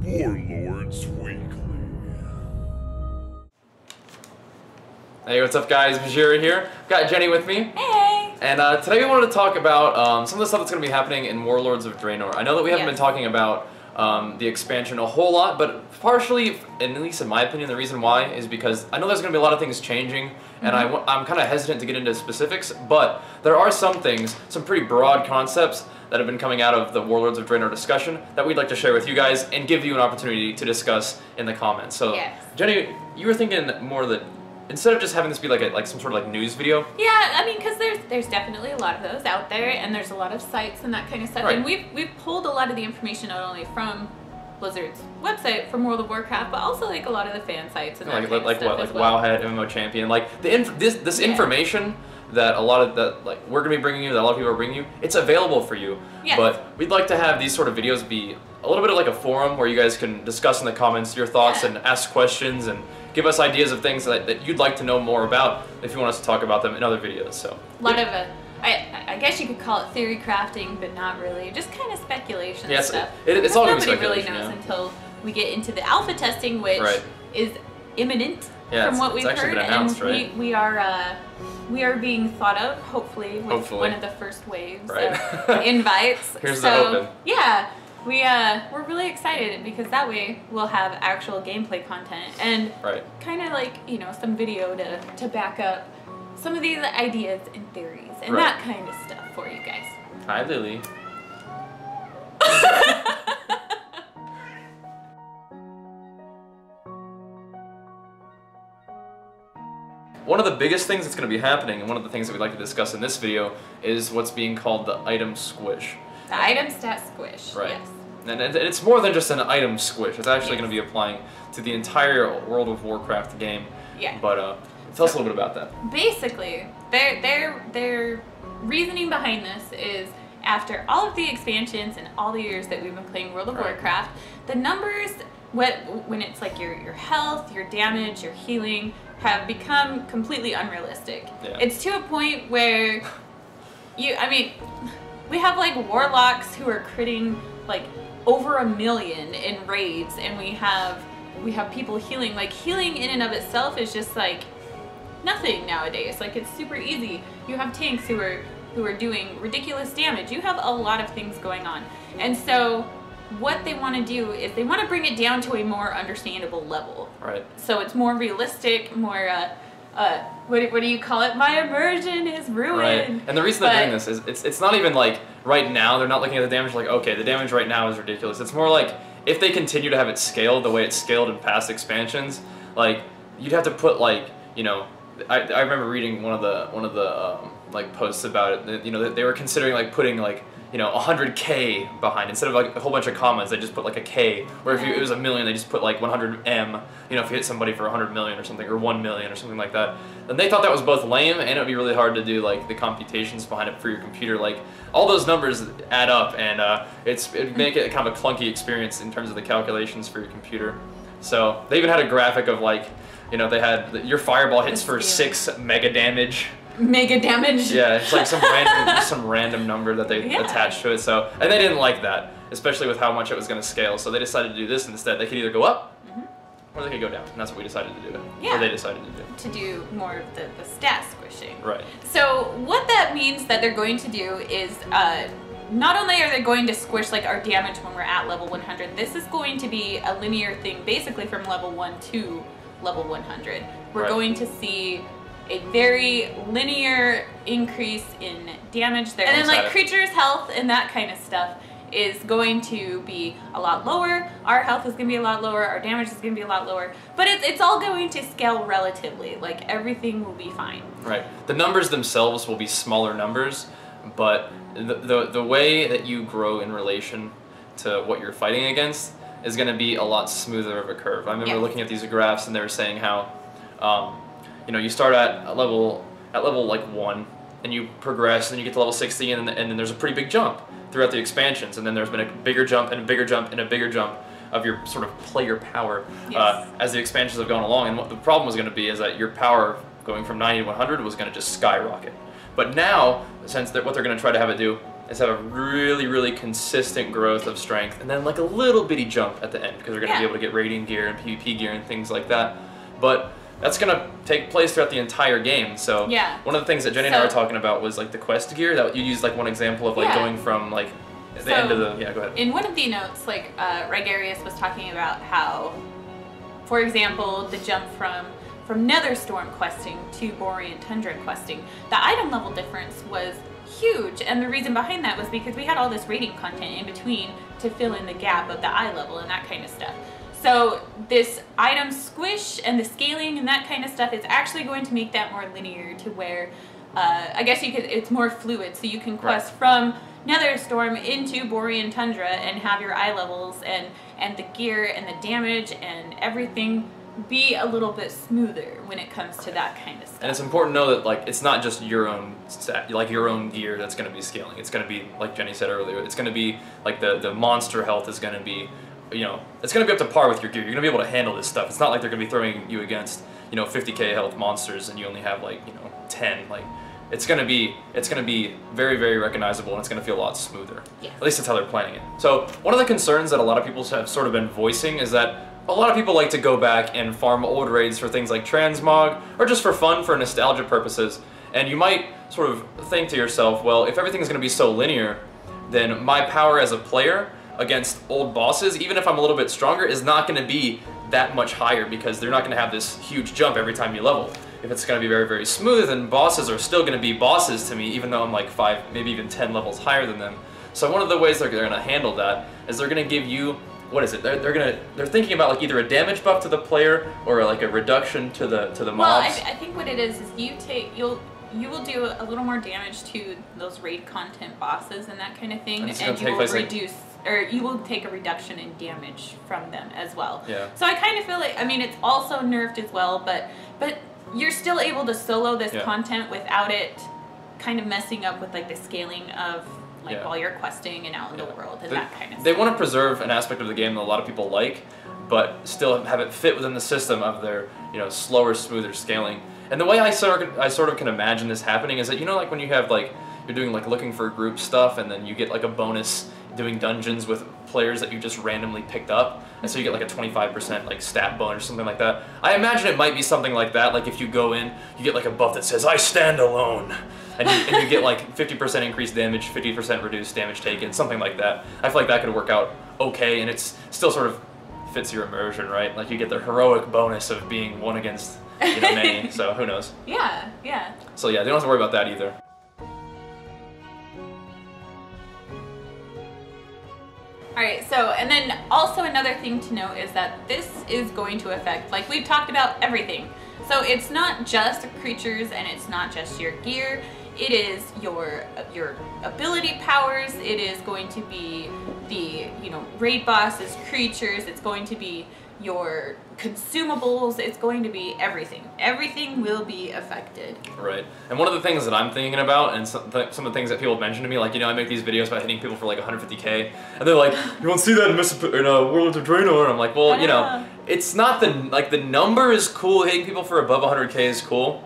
Warlords Weekly. Hey, what's up guys? Bajheera here. Got Jenny with me. Hey! And today we wanted to talk about some of the stuff that's going to be happening in Warlords of Draenor. I know that we haven't been talking about the expansion a whole lot, but partially, and at least in my opinion, the reason why is because I know there's going to be a lot of things changing, and I'm kind of hesitant to get into specifics, but there are some things, some pretty broad concepts that have been coming out of the Warlords of Draenor discussion that we'd like to share with you guys and give you an opportunity to discuss in the comments. So, Jenny, you were thinking more that instead of just having this be like some sort of news video. Yeah, I mean, because there's definitely a lot of those out there, and there's a lot of sites and that kind of stuff. Right. And we've pulled a lot of the information not only from Blizzard's website from World of Warcraft, but also a lot of the fan sites and that kind of stuff as well. Wowhead, MMO Champion, this information that we're gonna be bringing you, that a lot of people are bringing you, it's available for you. Yes. But we'd like to have these sort of videos be a little bit of like a forum where you guys can discuss in the comments your thoughts and ask questions and give us ideas of things that you'd like to know more about if you want us to talk about them in other videos. So a lot of I guess you could call it theory crafting, but not really. Just kind of speculation stuff. It's all going to be nobody speculation. really knows until we get into the alpha testing, which is imminent from what we've heard, announced, and we are being thought of, hopefully, with one of the first waves of invites. Here's the hoping. Yeah. We're really excited because that way we'll have actual gameplay content and kind of some video to back up some of these ideas and theories and that kind of stuff for you guys. Hi, Lily. One of the biggest things that's going to be happening, and one of the things that we'd like to discuss in this video, is what's being called the Item Squish. The Item Stat Squish, yes. And it's more than just an item squish. It's actually going to be applying to the entire World of Warcraft game. Yeah. But tell us a little bit about that. Basically, their reasoning behind this is after all of the expansions and all the years that we've been playing World of Warcraft, the numbers when it's like your health, your damage, your healing have become completely unrealistic. Yeah. It's to a point where we have warlocks who are critting over 1 million in raids, and we have people healing. Healing in and of itself is just nothing nowadays. It's super easy. You have tanks who are doing ridiculous damage. You have a lot of things going on. And so what they want to do is they want to bring it down to a more understandable level. Right. So it's more realistic, more what do you call it? My immersion is ruined. Right. And the reason they're doing this is it's not even right now they're not looking at the damage okay, the damage right now is ridiculous. It's more if they continue to have it scaled the way it's scaled in past expansions, you'd have to put I remember reading one of the posts about it. They were considering putting 100K behind instead of a whole bunch of commas. They just put a K. Or if it was 1 million, they just put 100M. If you hit somebody for 100 million or something, or 1 million or something like that. And they thought that was both lame and it would be really hard to do the computations behind it for your computer. All those numbers add up, and it'd make it kind of a clunky experience in terms of the calculations for your computer. So they even had a graphic of they had your fireball hits for 6 mega damage. Mega damage? Yeah, it's some random number that they attached to it. So, and they didn't like that, especially with how much it was going to scale. So they decided to do this instead. They could either go up or they could go down, and that's what we decided to do. Yeah. Or they decided to do. To do more of the stat squishing. Right. So what that means that they're going to do is not only are they going to squish our damage when we're at level 100, this is going to be a linear thing, basically from level 1 to level 100. We're going to see a very linear increase in damage there. And then creatures' health and that kind of stuff is going to be a lot lower. Our health is going to be a lot lower. Our damage is going to be a lot lower. But it's all going to scale relatively. Everything will be fine. Right. The numbers themselves will be smaller numbers, but the way that you grow in relation to what you're fighting against is going to be a lot smoother of a curve. I remember looking at these graphs, and they were saying how you start at level 1, and you progress, and you get to level 60, and then there's a pretty big jump throughout the expansions, and then there's been a bigger jump and a bigger jump and a bigger jump of your sort of player power as the expansions have gone along. And what the problem was going to be is that your power going from 90 to 100 was going to just skyrocket. But now, since what they're going to try to have it do is have a really consistent growth of strength, and then like a little bitty jump at the end because they're going to be able to get radiant gear and PvP gear and things like that. But that's going to take place throughout the entire game. So one of the things that Jenny and I were talking about was like the quest gear. That you used like one example of like going from like the end of the go ahead. In one of the notes, like Rigarius was talking about how, for example, the jump from Netherstorm questing to Borean Tundra questing, the item level difference was huge, and the reason behind that was because we had all this rating content in between to fill in the gap of the eye level and that kind of stuff. So this item squish and the scaling and that kind of stuff is actually going to make that more linear to where I guess it's more fluid, so you can quest from Netherstorm into Borean Tundra and have your eye levels and the gear and the damage and everything be a little bit smoother when it comes to that kind of stuff. And it's important to know that like it's not just your own your own gear that's going to be scaling. It's going to be, like Jenny said earlier, it's going to be like the monster health is going to be, you know, it's going to be up to par with your gear. You're going to be able to handle this stuff. It's not like they're going to be throwing you against, you know, 50k health monsters and you only have like, you know, 10. Like it's going to be very recognizable, and it's going to feel a lot smoother. Yes. At least that's how they're planning it. So one of the concerns that a lot of people have sort of been voicing is that a lot of people like to go back and farm old raids for things like transmog, or just for fun, for nostalgia purposes. And you might sort of think to yourself, well, if everything's going to be so linear, then my power as a player against old bosses, even if I'm a little bit stronger, is not going to be that much higher because they're not going to have this huge jump every time you level. If it's going to be very smooth, then bosses are still going to be bosses to me, even though I'm like 5, maybe even 10 levels higher than them. So one of the ways they're going to handle that is they're going to give you, what is it? They're thinking about like either a damage buff to the player or like a reduction to the mobs. Well, I think what it is you will do a little more damage to those raid content bosses and that kind of thing, and you will reduce, or you will take a reduction in damage from them as well. Yeah. So I kind of feel like, I mean, it's also nerfed as well, but you're still able to solo this content without it kind of messing up with like the scaling of like while you're questing and out in the world and that kind of stuff. They want to preserve an aspect of the game that a lot of people like, but still have it fit within the system of their, you know, slower, smoother scaling. And the way I sort of can imagine this happening is that, you know, like when you have like, you're doing like looking for group stuff and then you get like a bonus doing dungeons with players that you just randomly picked up, and so you get like a 25% like stat bonus or something like that. I imagine it might be something like that, like if you go in, you get like a buff that says, I stand alone. And you get like 50% increased damage, 50% reduced damage taken, something like that. I feel like that could work out okay, and it's still sort of fits your immersion, right? Like you get the heroic bonus of being one against, you know, many, so who knows? Yeah. So yeah, they don't have to worry about that either. Alright, so, and then also another thing to note is that this is going to affect, like we've talked about, everything. So it's not just creatures and it's not just your gear, it is your ability powers, it is going to be the, you know, raid bosses, creatures, it's going to be your consumables, it's going to be everything. Everything will be affected. Right. And one of the things that I'm thinking about, and some of the things that people have mentioned to me, like, you know, I make these videos about hitting people for like 150k, and they're like, you won't see that in Warlords of Draenor, and I'm like, well, you know, it's not the number is cool, hitting people for above 100k is cool,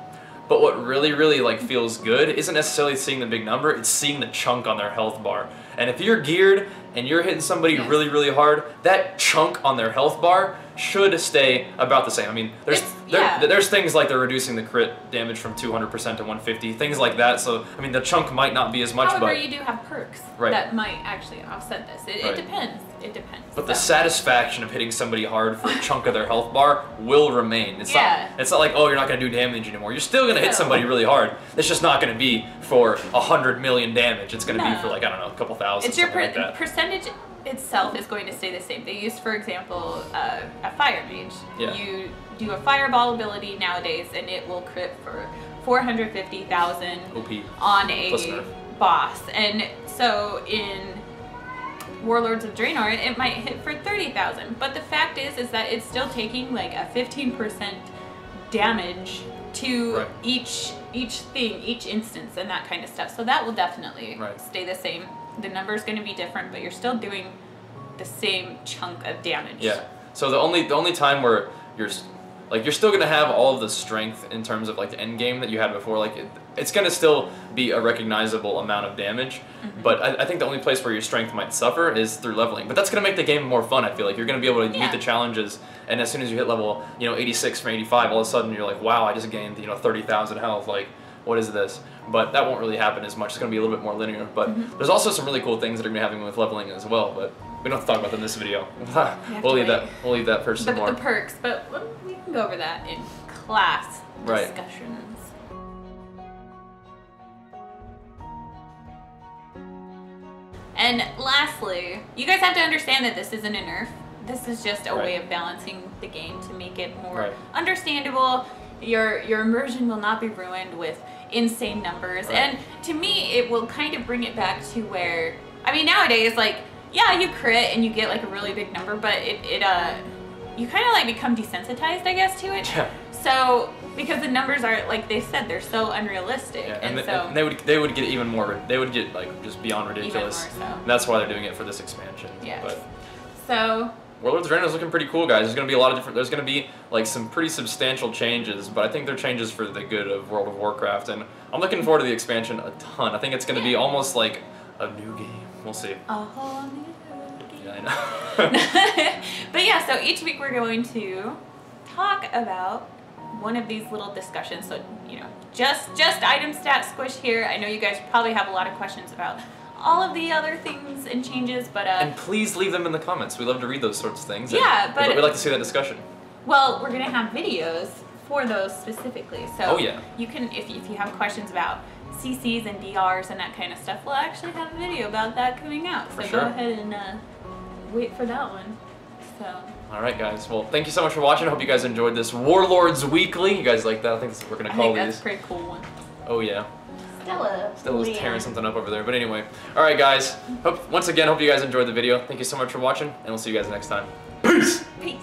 but what really like feels good isn't necessarily seeing the big number, it's seeing the chunk on their health bar. And if you're geared and you're hitting somebody really hard, that chunk on their health bar should stay about the same. I mean, there's things like they're reducing the crit damage from 200% to 150, things like that. So, I mean, the chunk might not be as much, however, but you do have perks that might actually offset this. It depends. It depends. But the satisfaction of hitting somebody hard for a chunk of their health bar will remain. It's not like, oh, you're not going to do damage anymore. You're still going to hit somebody really hard. It's just not going to be for 100 million damage. It's going to be for like, I don't know, a couple thousand. It's your like that. Percentage itself is going to stay the same. They use, for example, a fire mage. Yeah. You do a fireball ability nowadays, and it will crit for 450,000 on a boss. And so in Warlords of Draenor, it might hit for 30,000. But the fact is that it's still taking like a 15% damage to each thing, each instance, and that kind of stuff. So that will definitely stay the same. The number is going to be different, but you're still doing the same chunk of damage. Yeah. So the only time where you're still going to have all of the strength in terms of like the end game that you had before. Like it's going to still be a recognizable amount of damage, but I think the only place where your strength might suffer is through leveling. But that's going to make the game more fun, I feel like. You're going to be able to meet the challenges, and as soon as you hit level, 86 from 85, all of a sudden you're like, wow, I just gained, 30,000 health, like, what is this? But that won't really happen as much. It's going to be a little bit more linear, but there's also some really cool things that are going to be happening with leveling as well, but we don't have to talk about them in this video. We'll leave that for some more. The perks, but we can go over that in class discussions. And lastly, you guys have to understand that this isn't a nerf. This is just a way of balancing the game to make it more understandable. Your immersion will not be ruined with insane numbers. And to me, it will kind of bring it back to where, I mean, nowadays, like, yeah, you crit and you get like a really big number, but you kind of like become desensitized, I guess, to it. Yeah. So, because the numbers are, like they said, they're so unrealistic. Yeah, and they would get even more, they would get like just beyond ridiculous. Even more so. And that's why they're doing it for this expansion. Yeah. But so Warlords of Draenor is looking pretty cool, guys. There's going to be a lot of different, there's going to be like some pretty substantial changes, but I think they're changes for the good of World of Warcraft, and I'm looking forward to the expansion a ton. I think it's going to be almost like a new game. We'll see. A whole new game. Yeah, I know. But yeah, so each week we're going to talk about one of these little discussions. So, just Item Stat Squish here. I know you guys probably have a lot of questions about all of the other things and changes, but and please leave them in the comments. We love to read those sorts of things. Yeah, but we'd like to see that discussion. Well, we're gonna have videos for those specifically. So you can, if you have questions about CCs and DRs and that kind of stuff, we'll actually have a video about that coming out. So go ahead and wait for that one. So. All right, guys. Well, thank you so much for watching. I hope you guys enjoyed this Warlords Weekly. You guys like that? I think that's what we're gonna call these. That's a pretty cool one. Oh yeah. Stella's tearing something up over there. But anyway, all right, guys. Once again, hope you guys enjoyed the video. Thank you so much for watching, and we'll see you guys next time. Peace. Peace.